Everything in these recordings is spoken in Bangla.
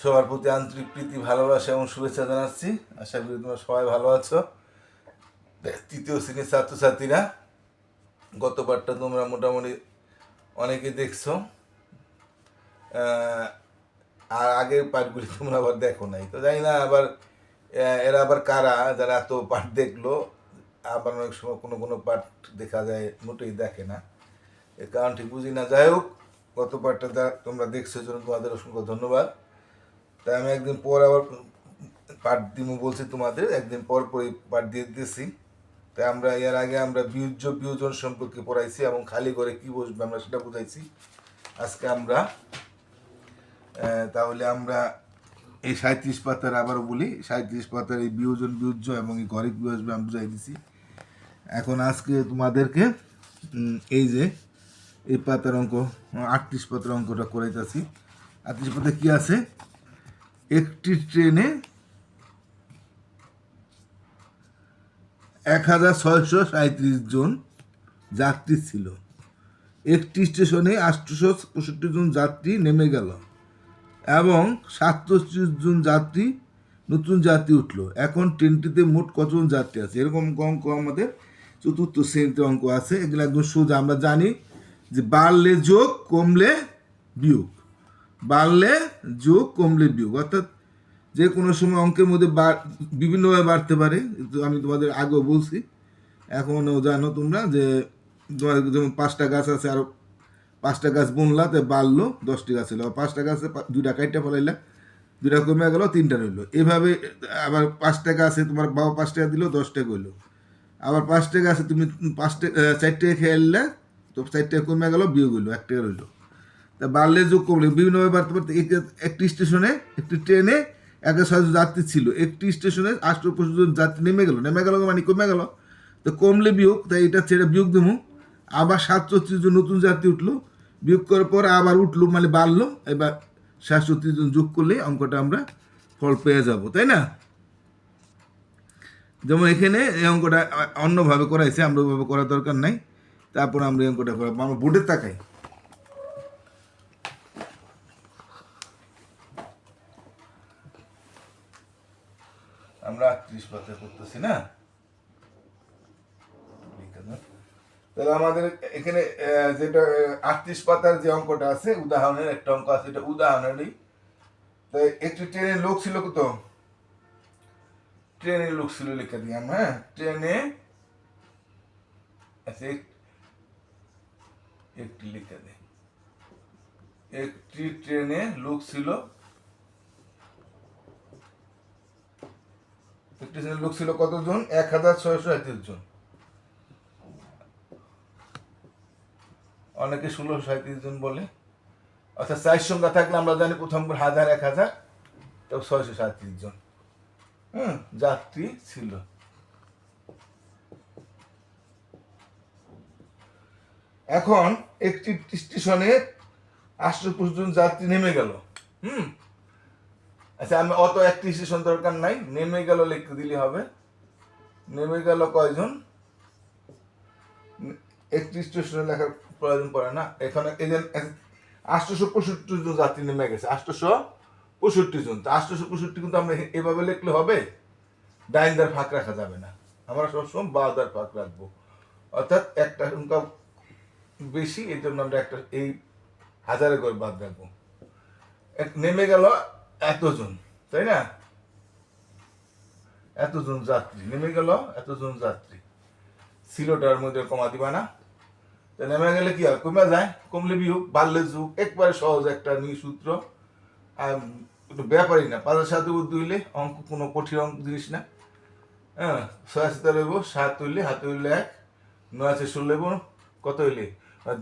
সবার প্রতি আন্তরিক প্রীতি, ভালোবাসা এবং শুভেচ্ছা জানাচ্ছি। আশা করি তোমরা সবাই ভালো আছো। তৃতীয় শ্রেণীর ছাত্রছাত্রীরা, গত পাঠটা তোমরা মোটামুটি অনেকে দেখছো, আর আগের পাঠগুলি তোমরা আবার দেখো নাই, তো জানি না আবার এরা আবার কারা যারা এত পাঠ দেখলো, আবার অনেক সময় কোনো কোনো পাঠ দেখা যায় মোটেই দেখে না, এর কারণ ঠিক বুঝি না। যাই হোক, গত পাঠটা যা তোমরা দেখছো জন্য তোমাদের অসংখ্য ধন্যবাদ। তাই আমি একদিন পর আবার পাঠ দিব বলছি, তোমাদের একদিন পর পরই পাঠ দিয়ে দিতেছি। তাই আমরা এর আগে আমরা বিয়োজন সম্পর্কে পড়াইছি এবং খালি করে কি বসবে আমরা সেটা বুঝাইছি। আজকে আমরা তাহলে আমরা এই 37 পাতার আবারও বলি, 37 পাতার এই বিয়োজন বিয়োজ্য এবং এই ঘরে কী বসবে আমি বুঝাই দিছি। এখন আজকে তোমাদেরকে এই যে এই পাতার অঙ্ক 38 পাতার অঙ্কটা করাইতেছি। 38 পাতায় কী আছে? একটি ট্রেনে 1637 জন যাত্রী ছিল। একটি স্টেশনে 865 জন যাত্রী নেমে গেল এবং 37 জন যাত্রী নতুন যাত্রী উঠলো। এখন ট্রেনটিতে মোট কতজন যাত্রী আছে? এরকম অঙ্ক আমাদের চতুর্থ শ্রেণীতে অঙ্ক আছে। এগুলো একদম সোজা। আমরা জানি যে বাড়লে যোগ, কমলে বিয়োগ, বাড়লে যোগ, কমলে বিয়োগ, অর্থাৎ যে কোনো সময় অঙ্কের মধ্যে বিভিন্নভাবে বাড়তে পারে। আমি তোমাদের আগেও বলছি, এখনও জানো তোমরা যে যেমন 5টা গাছ আছে, আরও 5টা গাছ বুনলা, তাই বাড়লো 10টি গাছ হলো। 5টা গাছে 2টা কাইটটা ফলাইলা, 2টা কমে গেল, 3টা রইলো। এভাবে আবার 5টা গাছে তোমার বাবা 5 টাকা দিল, 10 টাকা হইলো। আবার 5টা গাছে তুমি 4 টাকা খেয়ে তো 4 টাকা কমে গেল, বিয়োগ হইলো, 1 টাকা রইলো। তা বাড়লে যোগ কমলে বিভিন্নভাবে বাড়তে পারতে। একটি স্টেশনে, একটি ট্রেনে 1600 যাত্রী ছিল। একটি স্টেশনে 865 জন যাত্রী নেমে গেল মানে কমে গেল, তো কমলে বিয়োগ, তাই এটা ছেড়ে বিয়োগ দেবো। আবার 37 জন নতুন যাত্রী উঠলো, বিয়োগ করার পর আবার উঠলো মানে বাড়লো। এবার 37 জন যোগ করলে অঙ্কটা আমরা ফল পেয়ে যাব, তাই না? যেমন এখানে এই অঙ্কটা অন্যভাবে করাইছে, আমরা ওইভাবে করার দরকার নাই। তারপর আমরা এই অঙ্কটা করাবো। আমরা বোর্ডের তাকাই, আমরা 38 পাতা করতেছি না। তাহলে আমাদের এখানে যেটা 38 পাতার যে অঙ্কটা আছে, উদাহরণের একটা অঙ্ক আছে, এটা উদাহরণেরই। তাই একটি ট্রেনের লোক ছিল কত? ট্রেনের লোক ছিল লিখে দিই আমরা, হ্যাঁ। ট্রেনে আচ্ছা একটি লিখে দিই। একটি ট্রেনে লোক ছিল, একটি ট্রেনের লোক ছিল কতজন? 1637 জন। অনেকে 1637 জন বলে। অর্থাৎ 4 সংখ্যা থাকলে আমরা জানি প্রথম 1000, 1000, তো 637 জন যাত্রী ছিল। এখন একটি স্টেশনে 865 জন যাত্রী নেমে গেল। আচ্ছা, আমি অত একটি স্টেশন দরকার নাই, নেমে গেল লিখতে দিলে হবে। নেমে গেল কয়জন? একটি স্টেশনে লেখার প্রয়োজন পড়ে না। এখানে এই যে 865 জন যাত্রী নেমে গেছে, 865 জন। তো 865 কিন্তু আমরা এভাবে লিখলে হবে? ডাইনদার ফাঁক রাখা যাবে না, আমরা সবসময় বাদার ফাঁক রাখবো। অর্থাৎ একটা সংখ্যা বেশি, এই জন্য আমরা একটা এই 1000 করে বাদ রাখবো। নেমে গেল এতজন, তাই না? এতজন যাত্রী নেমে গেল, এতজন যাত্রী ছিলটার মধ্যে কমা দিবা না। তো নেমে গেলে কি হয়? কমে যায়, কমলে বিয়োগ, বাড়লে যোগ, একবারে সহজ একটা সূত্র। একটু ব্যাপারই না, 5-এর সাথে হইলে অঙ্ক কোনো কঠিন অঙ্ক জিনিস না। হ্যাঁ, 6 সাথে রইব, 7 হইলে, হাতে হইলে 1, 9 আছে 16 হইব, কত হইলে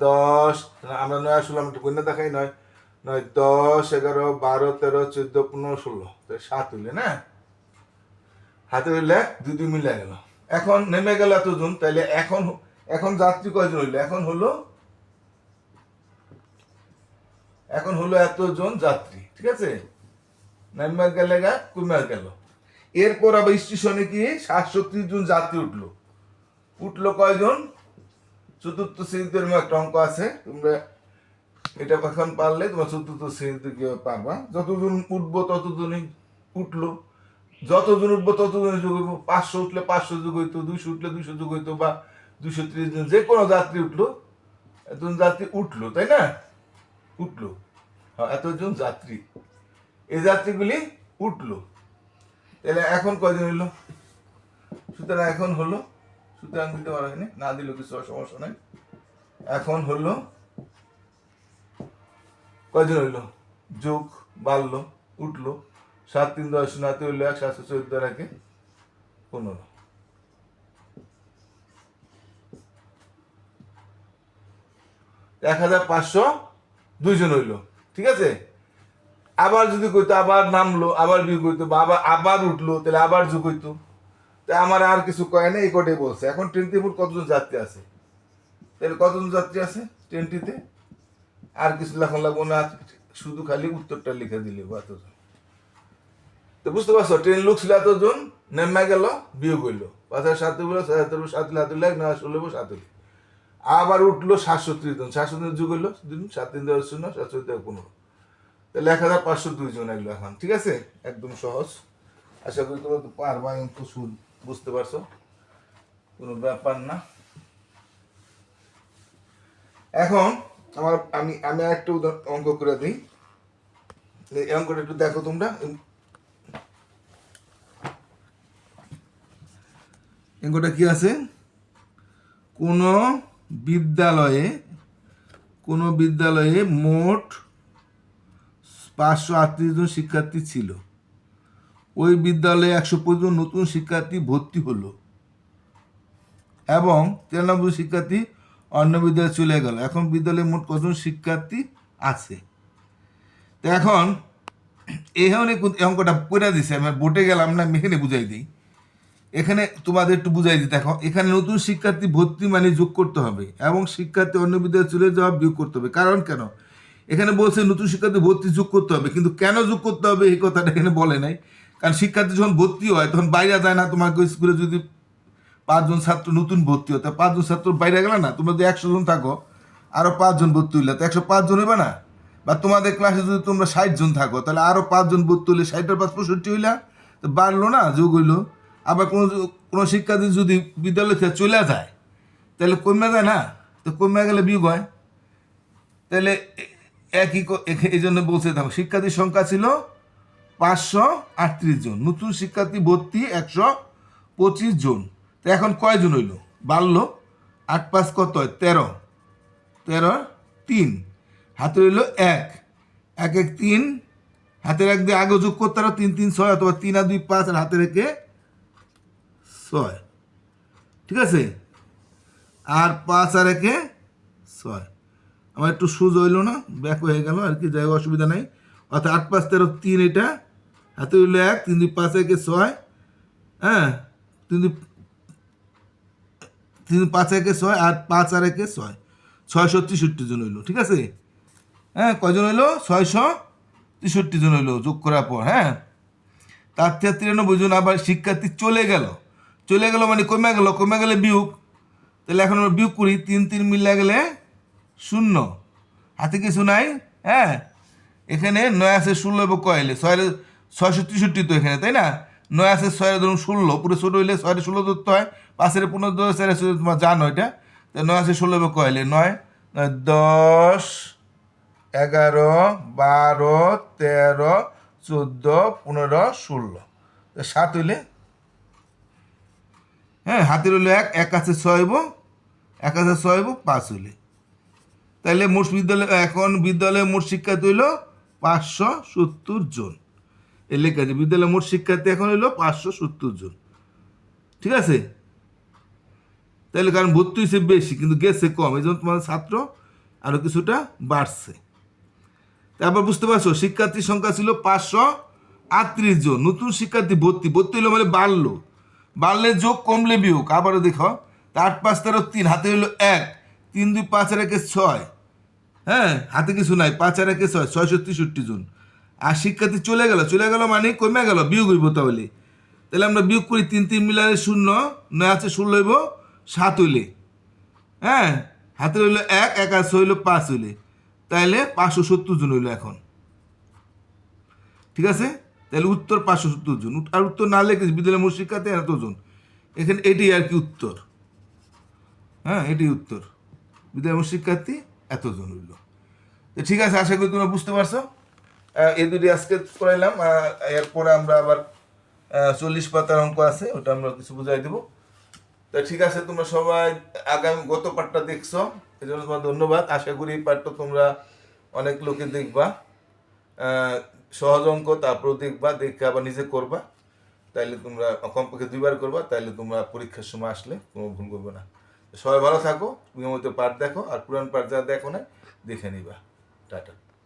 10। আমরা 9 16 আমরা কন্যা দেখাই, 9 9 10 11 12 13 14 15 16, তো 7 হইলে না, হাতে হইলে 2 2 মিলে গেল। এখন নেমে গেল এতজন, তাইলে এখন যাত্রী কয়জন হইলো? এখন হলো এতজন যাত্রী, ঠিক আছে? নেমে গেলে কমে গেল। এরপর আবার স্টেশনে কি 37 জন যাত্রী উঠলো কয়জন? চতুর্থ শ্রেণীতে একটা অঙ্ক আছে, তোমরা এটা এখন পারলে তোমার চতুর্থ শ্রেণীতে কিভাবে পারবা। যতজন উঠবো ততজনই উঠলো, যতজন উঠবো ততজনই যোগ হইব। 500 উঠলে 500 যোগ হইতো, 200 উঠলে 200 যোগ হইতো, বা 230 জন যে কোনো যাত্রী উঠলো, এতজন যাত্রী উঠলো, তাই না? উঠলো, হ্যাঁ, এতজন যাত্রী, এই যাত্রীগুলি উঠলো। তাহলে এখন কয়জন হইলো? সুতরাং এখন হলো, সুতরাং দিতে পারা হয়নি, না দিলেও কিছু সমস্যা নাই। এখন হলো কয়জন হইলো, যোগ বাড়লো, উঠলো, 7 3 10 নাতে হইলো 1, 714 রাখে 15, 1502 জন হইলো। ঠিক আছে, আবার যদি কইতো আবার নামলো, আবার বিয়োগ হইতো, বা আবার আবার উঠলো, তাহলে আবার যোগ হইতো। তাই আমার আর কিছু কয় না, এই কটাই বলছে। এখন ট্রেনটিতে মোট কতজন যাত্রী আছে? তাহলে কতজন যাত্রী আছে ট্রেনটিতে? আর কিছু লেখন লাগবো না, শুধু খালি উত্তরটা লিখে দিলে এতজন। তো বুঝতে পারছো, ট্রেন লোক ছিল এতজন, নেমে গেল, বিয়োগ হইলো, 5,7 হইলো, 7 7 লাখ 16 7 হইলো। আবার উঠলো 730 জন, 730 যুগ হইলো 7 3 10 0 7 15, তাহলে 1502 জন এগুলো এখন। ঠিক আছে, একদম সহজ। আশা করি তোমরা তো পারবা, অঙ্ক বুঝতে পারছো, কোনো ব্যাপার না। এখন আমি আমি একটা অঙ্ক করে দিই, এই অঙ্কটা একটু দেখো তোমরা। অঙ্কটা কি আছে? কোনো বিদ্যালয়ে মোট 538 জন শিক্ষার্থী ছিল। ওই বিদ্যালয়ে 125 জন নতুন শিক্ষার্থী ভর্তি হলো এবং 93 শিক্ষার্থী অন্য বিদ্যালয়ে চলে গেল। এখন বিদ্যালয়ে মোট কতজন শিক্ষার্থী আছে? তো এখন এখানে অঙ্কটা পড়ে দিছে, আমি বোটে গেলাম না, আমি এখানে বুঝাই দিই। এখানে তোমাদের একটু বুঝাই দিই। দেখো, এখানে নতুন শিক্ষার্থী ভর্তি মানে যোগ করতে হবে, এবং শিক্ষার্থী অন্য বিদ্যালয়ে চলে যাওয়া বিয়োগ করতে হবে। কারণ কেন এখানে বলছে নতুন শিক্ষার্থী ভর্তি যোগ করতে হবে, কিন্তু কেন যোগ করতে হবে এই কথাটা এখানে বলে নাই। কারণ শিক্ষার্থী যখন ভর্তি হয় তখন বাইরে যায় না। তোমাকে স্কুলে যদি 5 জন ছাত্র নতুন ভর্তি হয়, তা 5 জন ছাত্র বাইরে গেলে না, তোমরা যদি 100 জন থাকো, আরো 5 জন ভর্তি হইলে তো 105 জন হইবে না? বা তোমাদের ক্লাসে যদি তোমরা 60 জন থাকো, তাহলে আরো 5 জন ভর্তি হইলে 60 আর 5 65 হইলা, তো বাড়লো না, যোগ হইলো। আবার কোনো শিক্ষার্থী যদি বিদ্যালয় থেকে চলে যায়, তাহলে কমে যায় না? তো কমে গেলে বিয়োগ হয়। তাহলে এই জন্য বলছে, দেখো, শিক্ষার্থীর সংখ্যা ছিল 538 জন, নতুন শিক্ষার্থী ভর্তি 125 জন। তো এখন কয়জন হইল? বাড়লো, 8 5 কত হয়? 13, 13 3, হাতে রইল 1, 1 1 3, হাতের 1 দিয়ে আগে যোগ করতে পারো, 3 3 6, অথবা 3 আর 2 5, আর হাতে রেখে 6। ঠিক আছে, আর 5 আর 1 6। আমার একটু সুজ হইলো না, ব্যাক হয়ে গেল আর কি, যাই অসুবিধা নাই। অর্থাৎ 8 5 13 3, এটা হাতে হইলো 1, 3 2 5 1 6, হ্যাঁ, 3 5 1 6, আর 5 আর 1 6, 663 জন হইলো। ঠিক আছে, হ্যাঁ, কয়জন হইলো? 663 জন হইলো যোগ করার পর। হ্যাঁ, তার থেকে 93 জন আবার শিক্ষার্থী চলে গেল মানে কমে গেলে বিয়োগ। তাহলে এখন আমরা বিয়োগ করি, 3 3 মিলে গেলে 0, হাতে কিছু নাই। হ্যাঁ, এখানে 9 আছে 16 এবং কয়লে 663 তো এখানে, তাই না? 9 আছে 6 ধরুন 16, পুরো ছোট হইলে 6 16 ধরতে হয়, 5 15 ধরে 4 তোমার জানো এটা। তো 9 আছে 16 এবং কয়লে 9 10 11 12 13 14 15 16, 7 হইলে, হ্যাঁ, হাতের হইলো 1, 1 আছে 6 হইব, 1 আছে 6 হইব, 5 হইলে। তাইলে মোট বিদ্যালয়ে মোট শিক্ষার্থী হইল 570 জন। এই লেখা আছে, বিদ্যালয়ে মোট শিক্ষার্থী এখন হইল 570 জন। ঠিক আছে, তাহলে কারণ ভর্তি হয়েছে বেশি কিন্তু গেছে কম, এই জন্য তোমাদের ছাত্র আরো কিছুটা বাড়ছে। তারপর বুঝতে পারছো, শিক্ষার্থীর সংখ্যা ছিল 538 জন, নতুন শিক্ষার্থী ভর্তি হইলো মানে বাড়লে যোগ, কমলে বিয়োগ। আবারও দেখো, 8 5 13 3, হাতে হইলো 1, 3 2 5 আর 1 6, হ্যাঁ, হাতে কিছু নাই, 5 আর 1 6, 663 জন। আর শিক্ষার্থী চলে গেল মানে কমে গেল, বিয়োগ হইব। তাহলে আমরা বিয়োগ করি, 3 3 মিলালে 0, 9 আছে 16 হইব, 7 হইলে, হ্যাঁ, হাতে হইলো 1, 1 আছে হইলো 5 হইলে, তাহলে 570 জন হইলো এখন, ঠিক আছে? তাহলে উত্তর 570 জন, আর উত্তর না লিখে বিদ্যালয় মোট শিক্ষার্থী এতজন, এখানে এটি আর কি উত্তর। হ্যাঁ, এটি উত্তর, বিদ্যালয় মোট শিক্ষার্থী এতজন হইল। তো ঠিক আছে, আশা করি তোমরা বুঝতে পারছো। এই দুটি আজকে করাইলাম, এরপরে আমরা আবার 40 পাতার অঙ্ক আছে, ওটা আমরা কিছু বুঝাই দেবো। তা ঠিক আছে, তোমরা সবাই আগামী গত পাঠটা দেখছো, এই জন্য তোমার ধন্যবাদ। আশা করি এই পাঠটা তোমরা অনেক লোকে দেখবা, সহজ অঙ্ক, তারপরেও দেখবা, দেখে আবার নিজে করবা, তাইলে তোমরা কমপক্ষে 2বার করবা, তাইলে তোমরা পরীক্ষার সময় আসলে কোনো ভুল করবে না। সবাই ভালো থাকো, নিয়মিত পাঠ দেখো, আর পুরান পাঠ যা দেখো না দেখে নিবা। টাটা।